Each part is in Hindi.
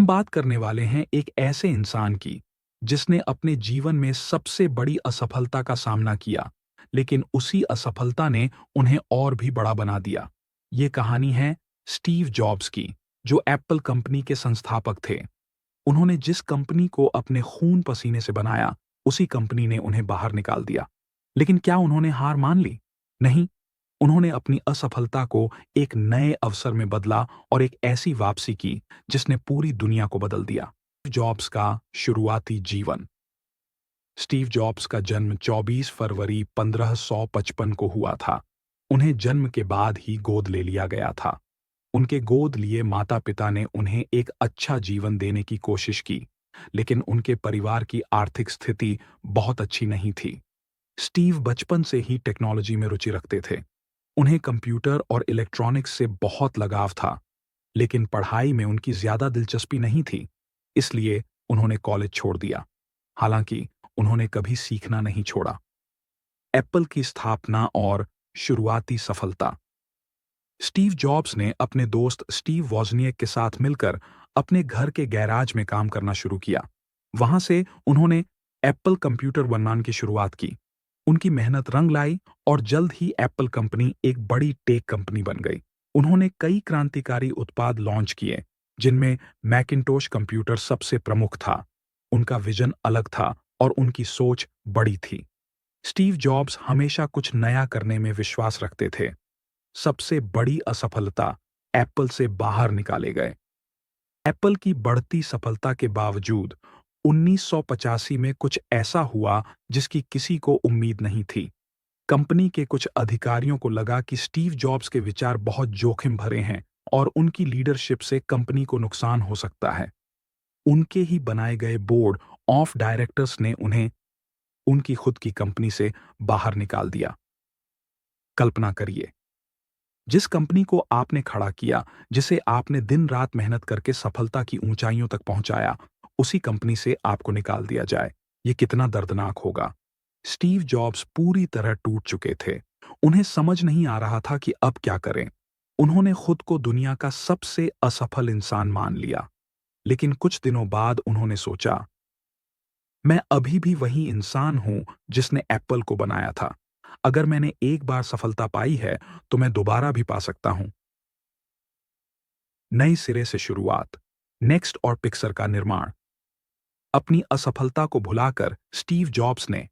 बात करने वाले हैं एक ऐसे इंसान की जिसने अपने जीवन में सबसे बड़ी असफलता का सामना किया, लेकिन उसी असफलता ने उन्हें और भी बड़ा बना दिया। ये कहानी है स्टीव जॉब्स की, जो एप्पल कंपनी के संस्थापक थे। उन्होंने जिस कंपनी को अपने खून पसीने से बनाया, उसी कंपनी ने उन्हें बाहर निकाल दिया। लेकिन क्या उन्होंने हार मान ली? नहीं। उन्होंने अपनी असफलता को एक नए अवसर में बदला और एक ऐसी वापसी की जिसने पूरी दुनिया को बदल दिया। जॉब्स का शुरुआती जीवन। स्टीव जॉब्स का जन्म 24 फरवरी 1555 को हुआ था। उन्हें जन्म के बाद ही गोद ले लिया गया था। उनके गोद लिए माता-पिता ने उन्हें एक अच्छा जीवन देने की कोशिश की, लेकिन उनके परिवार की आर्थिक स्थिति बहुत अच्छी नहीं थी। स्टीव बचपन से ही टेक्नोलॉजी में रुचि रखते थे। उन्हें कंप्यूटर और इलेक्ट्रॉनिक्स से बहुत लगाव था, लेकिन पढ़ाई में उनकी ज्यादा दिलचस्पी नहीं थी, इसलिए उन्होंने कॉलेज छोड़ दिया। हालांकि उन्होंने कभी सीखना नहीं छोड़ा। एप्पल की स्थापना और शुरुआती सफलता। स्टीव जॉब्स ने अपने दोस्त स्टीव वॉज़निएक के साथ मिलकर अपने घर के गैराज में काम करना शुरू किया। वहां से उन्होंने एप्पल कंप्यूटर बनाने की शुरुआत की। उनकी मेहनत रंग लाई और जल्द ही एप्पल कंपनी एक बड़ी टेक कंपनी बन गई। उन्होंने कई क्रांतिकारी उत्पाद लॉन्च किए, जिनमें मैकिन्टोश कंप्यूटर सबसे प्रमुख था। उनका विजन अलग था और उनकी सोच बड़ी थी। स्टीव जॉब्स हमेशा कुछ नया करने में विश्वास रखते थे। सबसे बड़ी असफलता, एप्पल से बाहर निकाले गए। एप्पल की बढ़ती सफलता के बावजूद 1985 में कुछ ऐसा हुआ जिसकी किसी को उम्मीद नहीं थी। कंपनी के कुछ अधिकारियों को लगा कि स्टीव जॉब्स के विचार बहुत जोखिम भरे हैं और उनकी लीडरशिप से कंपनी को नुकसान हो सकता है। उनके ही बनाए गए बोर्ड ऑफ डायरेक्टर्स ने उन्हें उनकी खुद की कंपनी से बाहर निकाल दिया। कल्पना करिए, जिस कंपनी को आपने खड़ा किया, जिसे आपने दिन रात मेहनत करके सफलता की ऊंचाइयों तक पहुंचाया, उसी कंपनी से आपको निकाल दिया जाए। ये कितना दर्दनाक होगा। स्टीव जॉब्स पूरी तरह टूट चुके थे। उन्हें समझ नहीं आ रहा था कि अब क्या करें। उन्होंने खुद को दुनिया का सबसे असफल इंसान मान लिया। लेकिन कुछ दिनों बाद उन्होंने सोचा, मैं अभी भी वही इंसान हूं जिसने एप्पल को बनाया था। अगर मैंने एक बार सफलता पाई है, तो मैं दोबारा भी पा सकता हूं। नई सिरे से शुरुआत। नेक्स्ट और पिक्सर का निर्माण। अपनी असफलता को भुलाकर स्टीव जॉब्स ने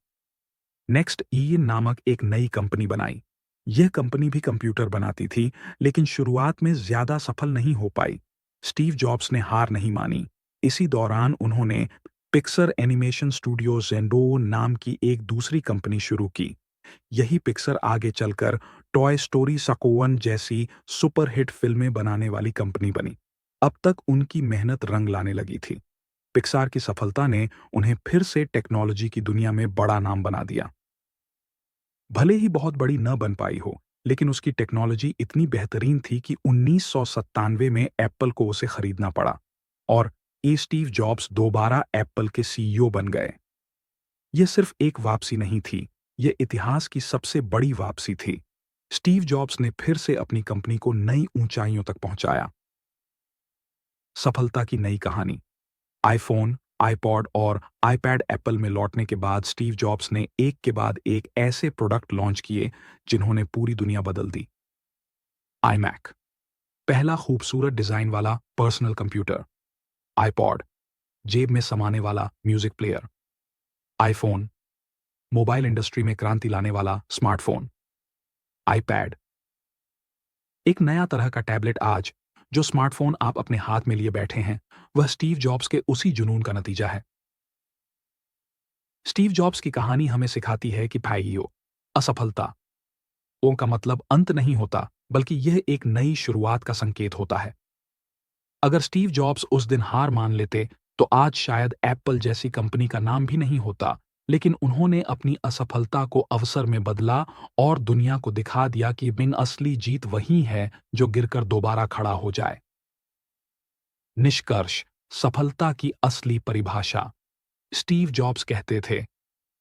नेक्स्ट ई नामक एक नई कंपनी बनाई। यह कंपनी भी कंप्यूटर बनाती थी, लेकिन शुरुआत में ज्यादा सफल नहीं हो पाई। स्टीव जॉब्स ने हार नहीं मानी। इसी दौरान उन्होंने पिक्सर एनिमेशन स्टूडियो ज़ेंडो नाम की एक दूसरी कंपनी शुरू की। यही पिक्सर आगे चलकर टॉय स्टोरी सकोवन जैसी सुपरहिट फिल्में बनाने वाली कंपनी बनी। अब तक उनकी मेहनत रंग लाने लगी थी। पिक्सार की सफलता ने उन्हें फिर से टेक्नोलॉजी की दुनिया में बड़ा नाम बना दिया। भले ही बहुत बड़ी न बन पाई हो, लेकिन उसकी टेक्नोलॉजी इतनी बेहतरीन थी कि 1997 में एप्पल को उसे खरीदना पड़ा और स्टीव जॉब्स दोबारा एप्पल के सीईओ बन गए। यह सिर्फ एक वापसी नहीं थी, यह इतिहास की सबसे बड़ी वापसी थी। स्टीव जॉब्स ने फिर से अपनी कंपनी को नई ऊंचाइयों तक पहुंचाया। सफलता की नई कहानी। आईफोन, आईपॉड और आईपैड एप्पल में लौटने के बाद स्टीव जॉब्स ने एक के बाद एक ऐसे प्रोडक्ट लॉन्च किए जिन्होंने पूरी दुनिया बदल दी। आईमैक, पहला खूबसूरत डिजाइन वाला पर्सनल कंप्यूटर। आईपॉड, जेब में समाने वाला music player. IPhone, mobile industry में क्रांति लाने वाला स्मार्टफोन। आईपैड, एक नया तरह का टैबलेट। आज जो स्मार्टफोन आप अपने हाथ में लिए बैठे हैं, वह स्टीव जॉब्स के उसी जुनून का नतीजा है। स्टीव जॉब्स की कहानी हमें सिखाती है कि भाइयों, असफलता ओ का मतलब अंत नहीं होता, बल्कि यह एक नई शुरुआत का संकेत होता है। अगर स्टीव जॉब्स उस दिन हार मान लेते, तो आज शायद एप्पल जैसी कंपनी का नाम भी नहीं होता। लेकिन उन्होंने अपनी असफलता को अवसर में बदला और दुनिया को दिखा दिया कि बिन असली जीत वही है जो गिरकर दोबारा खड़ा हो जाए। निष्कर्ष, सफलता की असली परिभाषा। स्टीव जॉब्स कहते थे,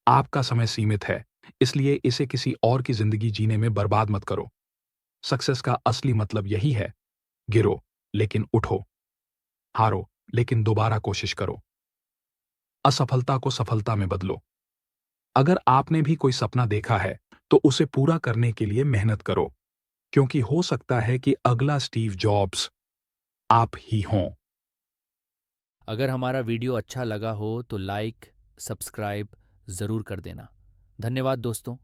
आपका समय सीमित है, इसलिए इसे किसी और की जिंदगी जीने में बर्बाद मत करो। सक्सेस का असली मतलब यही है, गिरो लेकिन उठो, हारो लेकिन दोबारा कोशिश करो। असफलता को सफलता में बदलो। अगर आपने भी कोई सपना देखा है, तो उसे पूरा करने के लिए मेहनत करो, क्योंकि हो सकता है कि अगला स्टीव जॉब्स आप ही हों। अगर हमारा वीडियो अच्छा लगा हो तो लाइक, सब्सक्राइब ज़रूर कर देना। धन्यवाद दोस्तों।